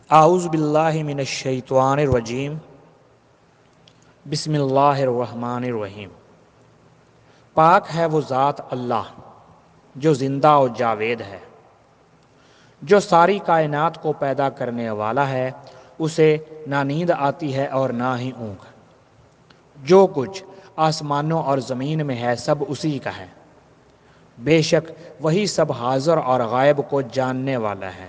اعوذ باللہ من الشیطان الرجیم بسم اللہ الرحمن الرحیم۔ پاک ہے وہ ذات اللہ جو زندہ و جاوید ہے، جو ساری کائنات کو پیدا کرنے والا ہے۔ اسے نہ نیند آتی ہے اور نہ ہی اونگ۔ جو کچھ آسمانوں اور زمین میں ہے سب اسی کا ہے، بے شک وہی سب حاضر اور غائب کو جاننے والا ہے۔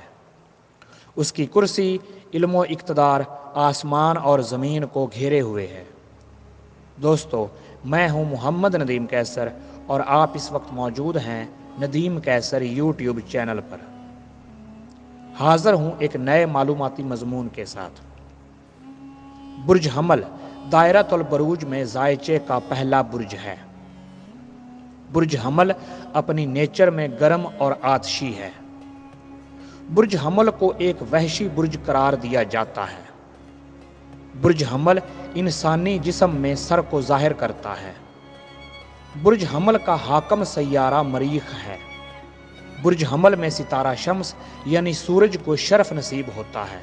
اس کی کرسی علم و اقتدار آسمان اور زمین کو گھیرے ہوئے ہے۔ دوستو، میں ہوں محمد ندیم کیسر اور آپ اس وقت موجود ہیں ندیم کیسر یوٹیوب چینل پر۔ حاضر ہوں ایک نئے معلوماتی مضمون کے ساتھ۔ برج حمل دائرۃ البروج میں ذائچے کا پہلا برج ہے۔ برج حمل اپنی نیچر میں گرم اور آتشی ہے۔ برج حمل کو ایک وحشی برج قرار دیا جاتا ہے۔ برج حمل انسانی جسم میں سر کو ظاہر کرتا ہے۔ برج حمل کا حاکم سیارہ مریخ ہے۔ برج حمل میں ستارہ شمس یعنی سورج کو شرف نصیب ہوتا ہے۔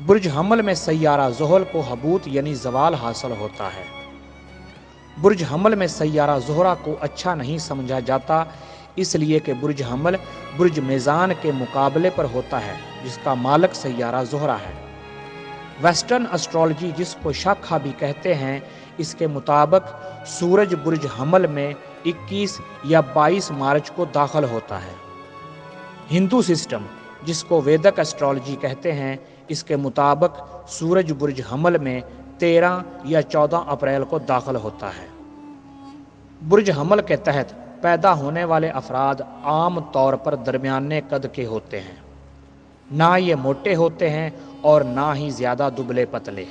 برج حمل میں سیارہ زحل کو حبوط یعنی زوال حاصل ہوتا ہے۔ برج حمل میں سیارہ زہرہ کو اچھا نہیں سمجھا جاتا، اس لیے کہ برج حمل برج میزان کے مقابلے پر ہوتا ہے جس کا مالک سیارہ زہرہ ہے۔ ویسٹرن اسٹرالوجی جس کو شاخا بھی کہتے ہیں، اس کے مطابق سورج برج حمل میں 21 یا 22 مارچ کو داخل ہوتا ہے۔ ہندو سسٹم جس کو ویدک اسٹرالوجی کہتے ہیں، اس کے مطابق سورج برج حمل میں 13 یا 14 اپریل کو داخل ہوتا ہے۔ برج حمل کے تحت پیدا ہونے والے افراد عام طور پر درمیانے قد کے ہوتے ہیں، نہ یہ موٹے ہوتے ہیں اور نہ ہی زیادہ دبلے پتلے۔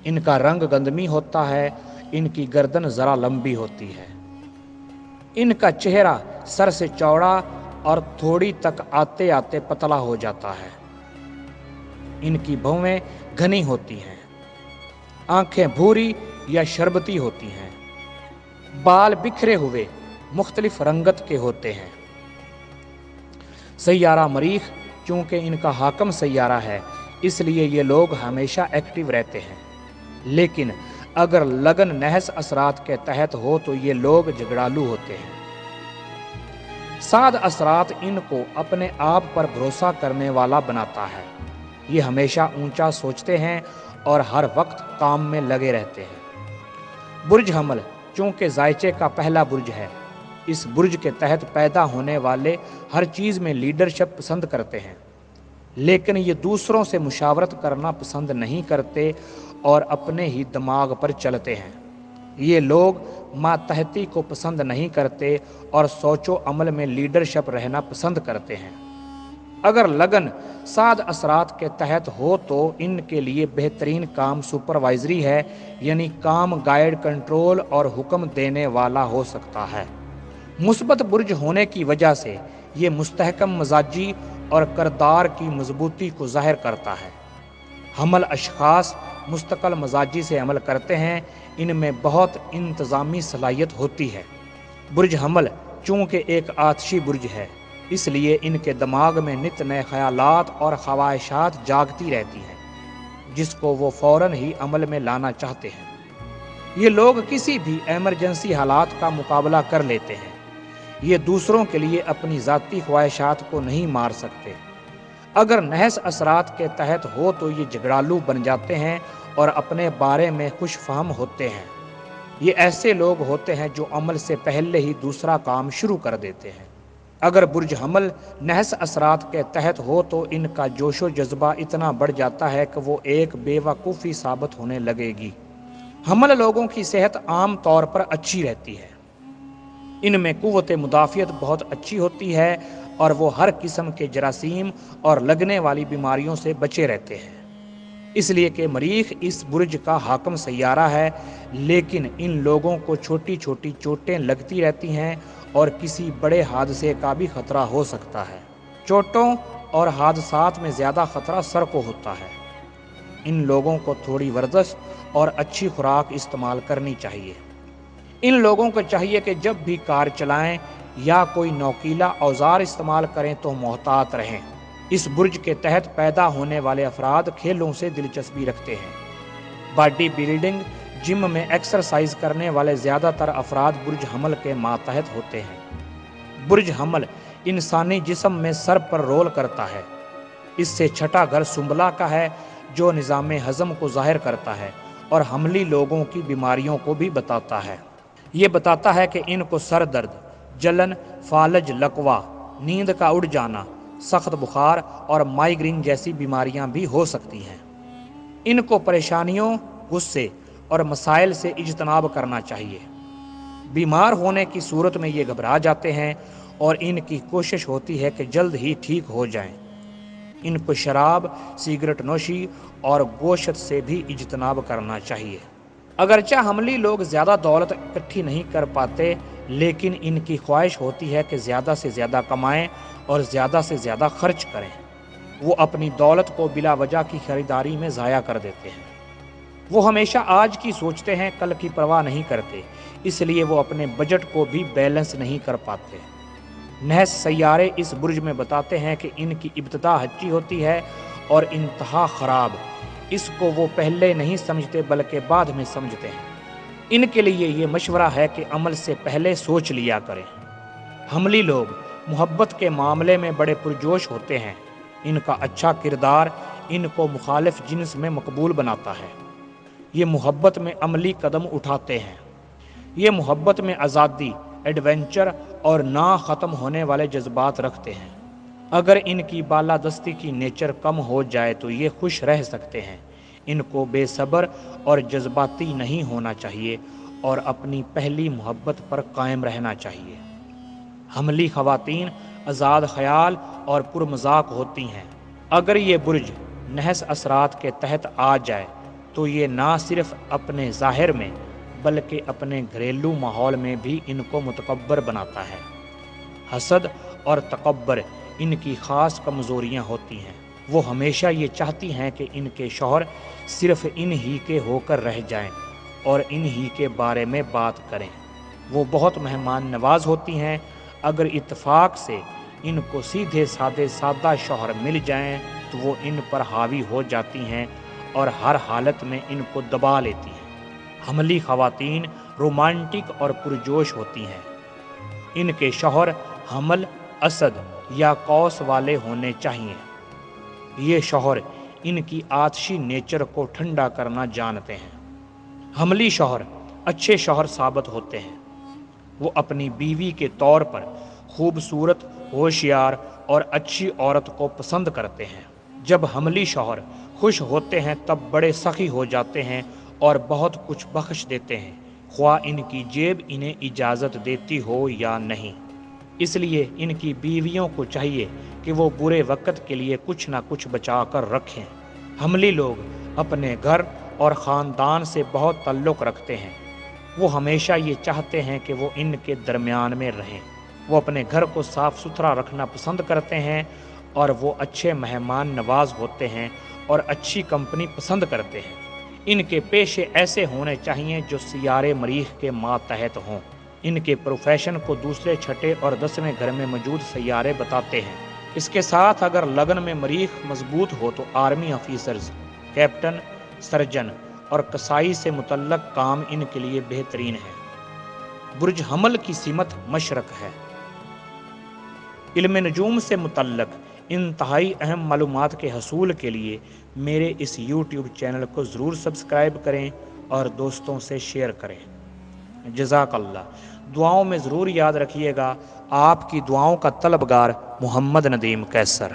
ان کا رنگ گندمی ہوتا ہے، ان کی گردن ذرا لمبی ہوتی ہے۔ ان کا چہرہ سر سے چوڑا اور تھوڑی تک آتے آتے پتلا ہو جاتا ہے۔ ان کی بھویں گھنی ہوتی ہیں، آنکھیں بھوری یا شربتی ہوتی ہیں، بال بکھرے ہوئے مختلف رنگت کے ہوتے ہیں۔ سیارہ مریخ چونکہ ان کا حاکم سیارہ ہے، اس لیے یہ لوگ ہمیشہ ایکٹیو رہتے ہیں، لیکن اگر لگن نحس اثرات کے تحت ہو تو یہ لوگ جھگڑالو ہوتے ہیں۔ سعد اثرات ان کو اپنے آپ پر بھروسہ کرنے والا بناتا ہے۔ یہ ہمیشہ اونچا سوچتے ہیں اور ہر وقت کام میں لگے رہتے ہیں۔ برج حمل چونکہ ذائچے کا پہلا برج ہے، اس برج کے تحت پیدا ہونے والے ہر چیز میں لیڈرشپ پسند کرتے ہیں، لیکن یہ دوسروں سے مشاورت کرنا پسند نہیں کرتے اور اپنے ہی دماغ پر چلتے ہیں۔ یہ لوگ ماتحتی کو پسند نہیں کرتے اور سوچ و عمل میں لیڈرشپ رہنا پسند کرتے ہیں۔ اگر لگن سعد اثرات کے تحت ہو تو ان کے لیے بہترین کام سپروائزری ہے، یعنی کام گائیڈ، کنٹرول اور حکم دینے والا ہو سکتا ہے۔ مثبت برج ہونے کی وجہ سے یہ مستحکم مزاجی اور کردار کی مضبوطی کو ظاہر کرتا ہے۔ حمل اشخاص مستقل مزاجی سے عمل کرتے ہیں، ان میں بہت انتظامی صلاحیت ہوتی ہے۔ برج حمل چونکہ ایک آتشی برج ہے، اس لیے ان کے دماغ میں نت نئے خیالات اور خواہشات جاگتی رہتی ہیں، جس کو وہ فوراً ہی عمل میں لانا چاہتے ہیں۔ یہ لوگ کسی بھی ایمرجنسی حالات کا مقابلہ کر لیتے ہیں۔ یہ دوسروں کے لیے اپنی ذاتی خواہشات کو نہیں مار سکتے۔ اگر نحس اثرات کے تحت ہو تو یہ جھگڑالو بن جاتے ہیں اور اپنے بارے میں خوش فہم ہوتے ہیں۔ یہ ایسے لوگ ہوتے ہیں جو عمل سے پہلے ہی دوسرا کام شروع کر دیتے ہیں۔ اگر برج حمل نحس اثرات کے تحت ہو تو ان کا جوش و جذبہ اتنا بڑھ جاتا ہے کہ وہ ایک بے وقوفی ثابت ہونے لگے گی۔ حمل لوگوں کی صحت عام طور پر اچھی رہتی ہے۔ ان میں قوت مدافعت بہت اچھی ہوتی ہے اور وہ ہر قسم کے جراثیم اور لگنے والی بیماریوں سے بچے رہتے ہیں، اس لیے کہ مریخ اس برج کا حاکم سیارہ ہے۔ لیکن ان لوگوں کو چھوٹی چھوٹی چوٹیں لگتی رہتی ہیں اور کسی بڑے حادثے کا بھی خطرہ ہو سکتا ہے۔ چوٹوں اور حادثات میں زیادہ خطرہ سر کو ہوتا ہے۔ ان لوگوں کو تھوڑی ورزش اور اچھی خوراک استعمال کرنی چاہیے۔ ان لوگوں کو چاہیے کہ جب بھی کار چلائیں یا کوئی نوکیلا اوزار استعمال کریں تو محتاط رہیں۔ اس برج کے تحت پیدا ہونے والے افراد کھیلوں سے دلچسپی رکھتے ہیں۔ باڈی بلڈنگ جم میں ایکسرسائز کرنے والے زیادہ تر افراد برج حمل کے ماتحت ہوتے ہیں۔ برج حمل انسانی جسم میں سر پر رول کرتا ہے۔ اس سے چھٹا گھر سنبلا کا ہے جو نظام ہضم کو ظاہر کرتا ہے اور حملی لوگوں کی بیماریوں کو بھی بتاتا ہے۔ یہ بتاتا ہے کہ ان کو سر درد، جلن، فالج، لکوا، نیند کا اڑ جانا، سخت بخار اور مائیگرین جیسی بیماریاں بھی ہو سکتی ہیں۔ ان کو پریشانیوں، غصے اور مسائل سے اجتناب کرنا چاہیے۔ بیمار ہونے کی صورت میں یہ گھبرا جاتے ہیں اور ان کی کوشش ہوتی ہے کہ جلد ہی ٹھیک ہو جائیں۔ ان کو شراب، سگریٹ نوشی اور گوشت سے بھی اجتناب کرنا چاہیے۔ اگرچہ حملی لوگ زیادہ دولت اکٹھی نہیں کر پاتے، لیکن ان کی خواہش ہوتی ہے کہ زیادہ سے زیادہ کمائیں اور زیادہ سے زیادہ خرچ کریں۔ وہ اپنی دولت کو بلا وجہ کی خریداری میں ضائع کر دیتے ہیں۔ وہ ہمیشہ آج کی سوچتے ہیں، کل کی پرواہ نہیں کرتے، اس لیے وہ اپنے بجٹ کو بھی بیلنس نہیں کر پاتے۔ نحس سیارے اس برج میں بتاتے ہیں کہ ان کی ابتدا اچھی ہوتی ہے اور انتہا خراب۔ اس کو وہ پہلے نہیں سمجھتے بلکہ بعد میں سمجھتے ہیں۔ ان کے لیے یہ مشورہ ہے کہ عمل سے پہلے سوچ لیا کریں۔ حملی لوگ محبت کے معاملے میں بڑے پرجوش ہوتے ہیں۔ ان کا اچھا کردار ان کو مخالف جنس میں مقبول بناتا ہے۔ یہ محبت میں عملی قدم اٹھاتے ہیں۔ یہ محبت میں آزادی، ایڈونچر اور نہ ختم ہونے والے جذبات رکھتے ہیں۔ اگر ان کی بالادستی کی نیچر کم ہو جائے تو یہ خوش رہ سکتے ہیں۔ ان کو بے صبر اور جذباتی نہیں ہونا چاہیے اور اپنی پہلی محبت پر قائم رہنا چاہیے۔ حملی خواتین آزاد خیال اور پرمذاق ہوتی ہیں۔ اگر یہ برج نحس اثرات کے تحت آ جائے تو یہ نہ صرف اپنے ظاہر میں بلکہ اپنے گھریلو ماحول میں بھی ان کو متکبر بناتا ہے۔ حسد اور تکبر ان کی خاص کمزوریاں ہوتی ہیں۔ وہ ہمیشہ یہ چاہتی ہیں کہ ان کے شوہر صرف ان ہی کے ہو کر رہ جائیں اور ان ہی کے بارے میں بات کریں۔ وہ بہت مہمان نواز ہوتی ہیں۔ اگر اتفاق سے ان کو سیدھے سادے سادہ شوہر مل جائیں تو وہ ان پر حاوی ہو جاتی ہیں اور ہر حالت میں ان کو دبا لیتی ہیں۔ حملی خواتین رومانٹک اور پرجوش ہوتی ہیں۔ ان کے شوہر حمل، اسد یا قوس والے ہونے چاہیے۔ یہ شوہر ان کی آتشی نیچر کو ٹھنڈا کرنا جانتے ہیں۔ حملی شوہر اچھے شوہر ثابت ہوتے ہیں۔ وہ اپنی بیوی کے طور پر خوبصورت، ہوشیار اور اچھی عورت کو پسند کرتے ہیں۔ جب حملی شوہر خوش ہوتے ہیں تب بڑے سخی ہو جاتے ہیں اور بہت کچھ بخش دیتے ہیں، خواہ ان کی جیب انہیں اجازت دیتی ہو یا نہیں۔ اس لیے ان کی بیویوں کو چاہیے کہ وہ برے وقت کے لیے کچھ نہ کچھ بچا کر رکھیں۔ حملی لوگ اپنے گھر اور خاندان سے بہت تعلق رکھتے ہیں۔ وہ ہمیشہ یہ چاہتے ہیں کہ وہ ان کے درمیان میں رہیں۔ وہ اپنے گھر کو صاف ستھرا رکھنا پسند کرتے ہیں اور وہ اچھے مہمان نواز ہوتے ہیں اور اچھی کمپنی پسند کرتے ہیں۔ ان کے پیشے ایسے ہونے چاہیے جو سیارے مریخ کے ماتحت ہوں۔ ان کے پروفیشن کو دوسرے، چھٹے اور 10ویں گھر میں موجود سیارے بتاتے ہیں۔ اس کے ساتھ اگر لگن میں مریخ مضبوط ہو تو آرمی آفیسرز، کیپٹن، سرجن اور کسائی سے متعلق کام ان کے لیے بہترین ہے۔ برج حمل کی سمت مشرق ہے۔ علم نجوم سے متعلق انتہائی اہم معلومات کے حصول کے لیے میرے اس یوٹیوب چینل کو ضرور سبسکرائب کریں اور دوستوں سے شیئر کریں۔ جزاک اللہ۔ دعاؤں میں ضرور یاد رکھیے گا۔ آپ کی دعاؤں کا طلبگار محمد ندیم قیصر۔